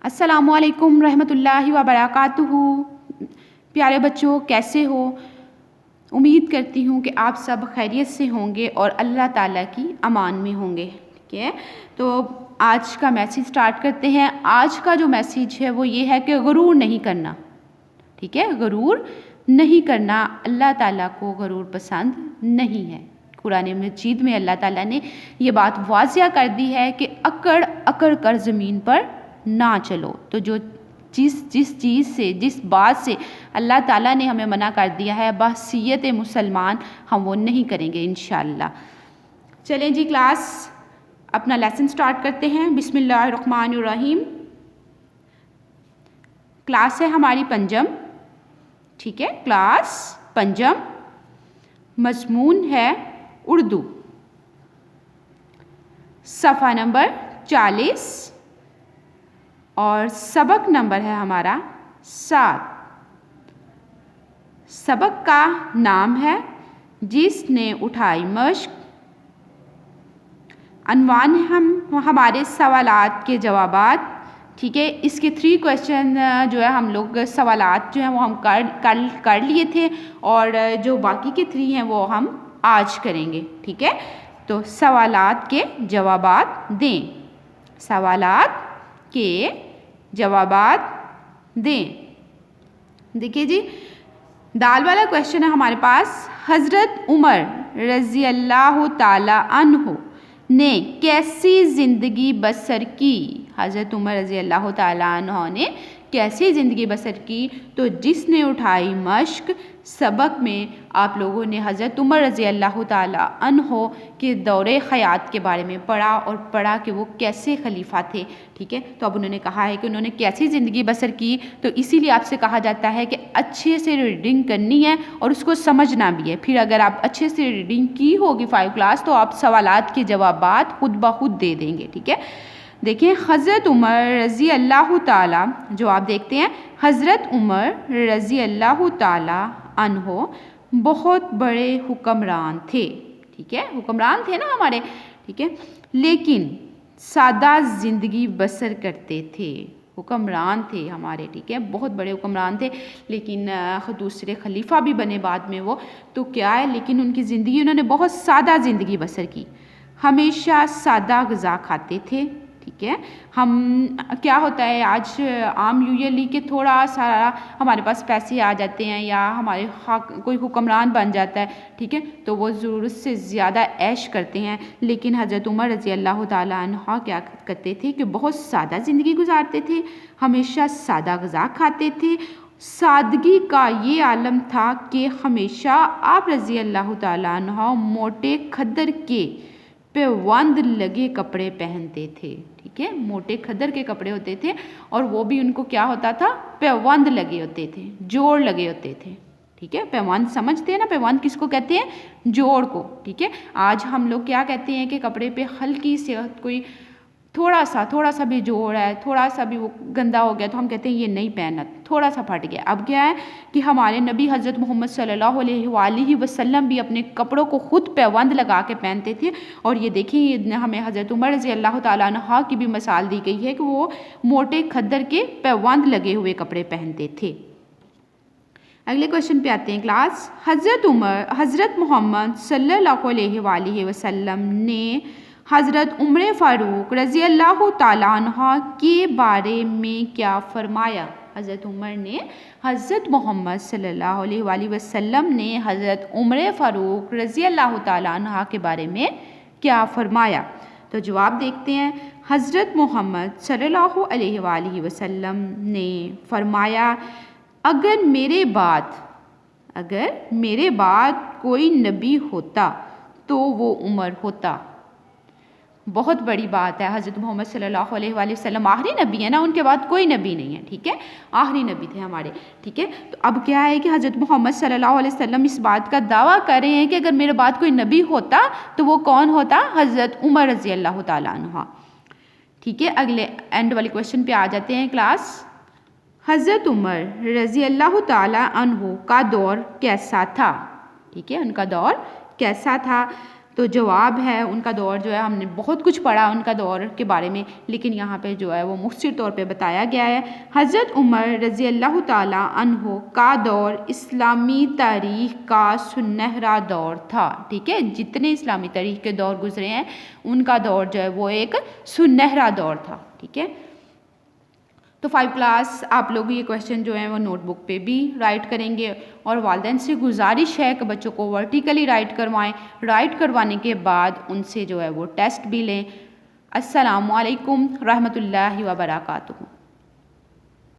अस्सलामुअलैकुम रहमतुल्लाहि व बरकातुहू। प्यारे बच्चों, कैसे हो? उम्मीद करती हूँ कि आप सब खैरियत से होंगे और अल्लाह ताला की अमान में होंगे। ठीक है, तो आज का मैसेज स्टार्ट करते हैं। आज का जो मैसेज है वो ये है कि गरूर नहीं करना। ठीक है, गरूर नहीं करना। अल्लाह ताला को गरूर पसंद नहीं है। कुरान मजीद में अल्लाह ताला ने ये बात वाज़िया कर दी है कि अकड़ अकड़ कर ज़मीन पर ना चलो। तो जो जिस चीज़ से, जिस बात से अल्लाह ताला ने हमें मना कर दिया है, बहसीयत मुसलमान हम वो नहीं करेंगे इंशाअल्लाह। चलें जी, क्लास अपना लेसन स्टार्ट करते हैं। बिस्मिल्लाहिर्रहमानिर्रहीम। क्लास है हमारी पंजम। ठीक है, क्लास पंजम। मज़मून है उर्दू। सफ़ा नंबर 40 और सबक नंबर है हमारा 7। सबक का नाम है जिसने उठाई मश्क। अनवान हम हमारे सवालात के जवाबात। ठीक है, इसके 3 क्वेश्चन जो है हम लोग सवालात जो हैं वो हम कर लिए थे और जो बाकी के 3 हैं वो हम आज करेंगे। ठीक है, तो सवालात के जवाबात दें। सवालात के जवाबात दें। देखिए जी, दाल वाला क्वेश्चन है हमारे पास। हज़रत उमर रज़ी अल्लाह ताला अन्हु ने कैसी ज़िंदगी बसर की? हज़रत उमर रज़ी अल्लाह ताला अन्हु ने कैसी ज़िंदगी बसर की? तो जिसने उठाई मश्क। सबक में आप लोगों ने हज़रत उमर रज़ी अल्लाह ताला अन्हु के दौरे हयात के बारे में पढ़ा और पढ़ा कि वो कैसे खलीफा थे। ठीक है, तो अब उन्होंने कहा है कि उन्होंने कैसी ज़िंदगी बसर की। तो इसीलिए आपसे कहा जाता है कि अच्छे से रीडिंग करनी है और उसको समझना भी है। फिर अगर आप अच्छे से रीडिंग की होगी 5 क्लास, तो आप सवालात के जवाबात खुद ब खुद दे देंगे। ठीक है, देखिए हज़रत उमर रज़ी अल्लाह ताला, जो आप देखते हैं हज़रत उमर रज़ी अल्लाह ताला अन्हो बहुत बड़े हुक्मरान थे। ठीक है, हुक्मरान थे ना हमारे। ठीक है, लेकिन सादा ज़िंदगी बसर करते थे। हुक्मरान थे हमारे। ठीक है, बहुत बड़े हुक्मरान थे, लेकिन दूसरे खलीफा भी बने बाद में वो। तो क्या है, लेकिन उनकी ज़िंदगी, उन्होंने बहुत सादा ज़िंदगी बसर की। हमेशा सादा ग़िज़ा खाते थे। ठीक है, हम क्या होता है आज आम यूजुअली के थोड़ा सा हमारे पास पैसे आ जाते हैं या हमारे कोई हुक्मरान बन जाता है। ठीक है, तो वो ज़रूरत से ज़्यादा ऐश करते हैं। लेकिन हज़रत उमर रज़ी अल्लाह ताला अन्हा क्या करते थे कि बहुत सादा ज़िंदगी गुजारते थे, हमेशा सादा ग़िज़ा खाते थे। सादगी का ये आलम था कि हमेशा आप रज़ी अल्लाह ताला अन्हा मोटे खद्दर के पेवंद लगे कपड़े पहनते थे। ठीक है, मोटे खद्दर के कपड़े होते थे और वो भी उनको क्या होता था, पेवंद लगे होते थे, जोड़ लगे होते थे। ठीक है, पेवंद समझते हैं ना, पेवंद किसको कहते हैं? जोड़ को। ठीक है, आज हम लोग क्या कहते हैं कि कपड़े पे हल्की से कोई थोड़ा सा भी जोड़ है, थोड़ा सा भी वो गंदा हो गया तो हम कहते हैं ये नहीं पहनना, थोड़ा सा फट गया। अब क्या है कि हमारे नबी हज़रत मोहम्मद सल्लल्लाहु अलैहि वसल्लम भी अपने कपड़ों को खुद पैबंद लगा के पहनते थे। और ये देखिए, हमें हज़रत उमर रज़ी अल्लाह ताला अन्हा की भी मिसाल दी गई है कि वो मोटे खद्दर के पैबंद लगे हुए कपड़े पहनते थे। अगले क्वेश्चन पे आते हैं क्लास। हज़रत मोहम्मद सल्लल्लाहु अलैहि वसल्लम ने हज़रत उमर फ़ारूक रज़ी अल्लाह ताला अन्हा के बारे में क्या फ़रमाया? हज़रत उमर ने हज़रत मोहम्मद सल्लल्लाहु अलैहि वसल्लम ने हज़रत उमर फ़ारूक रज़ी अल्लाह ताला अन्हा के बारे में क्या फ़रमाया? तो जवाब देखते हैं। हज़रत मोहम्मद सल्लल्लाहु अलैहि वसल्लम ने फ़रमाया, अगर मेरे बाद कोई नबी होता तो वो उमर होता। बहुत बड़ी बात है। हज़रत मोहम्मद सल्लल्लाहु अलैहि वसल्लम आखिरी नबी है ना, उनके बाद कोई नबी नहीं है। ठीक है, आखिरी नबी थे हमारे। ठीक है, तो अब क्या है कि हज़रत मोहम्मद सल्लल्लाहु अलैहि वसल्लम इस बात का दावा कर रहे हैं कि अगर मेरे बाद कोई नबी होता तो वो कौन होता? हज़रत उमर रज़ी अल्लाह ताला अन्हा। ठीक है, अगले एंड वाले क्वेश्चन पे आ जाते हैं क्लास। हज़रत उमर रज़ी अल्लाह ताला अन्हु का दौर कैसा था? ठीक है, उनका दौर कैसा था? तो जवाब है उनका दौर जो है, हमने बहुत कुछ पढ़ा उनका दौर के बारे में, लेकिन यहाँ पे जो है वो मुख्तसर तौर पे बताया गया है। हज़रत उमर रज़ी अल्लाह ताला अन्हो का दौर इस्लामी तारीख़ का सुनहरा दौर था। ठीक है, जितने इस्लामी तारीख़ के दौर गुजरे हैं उनका दौर जो है वो एक सुनहरा दौर था। ठीक है, तो 5 क्लास आप लोग ये क्वेश्चन जो है वो नोटबुक पे भी राइट करेंगे और वालिदैन से गुजारिश है कि बच्चों को वर्टिकली राइट करवाएं। राइट करवाने के बाद उनसे जो है वो टेस्ट भी लें। अस्सलामु अलैकुम रहमतुल्लाहि व बरकातुहू।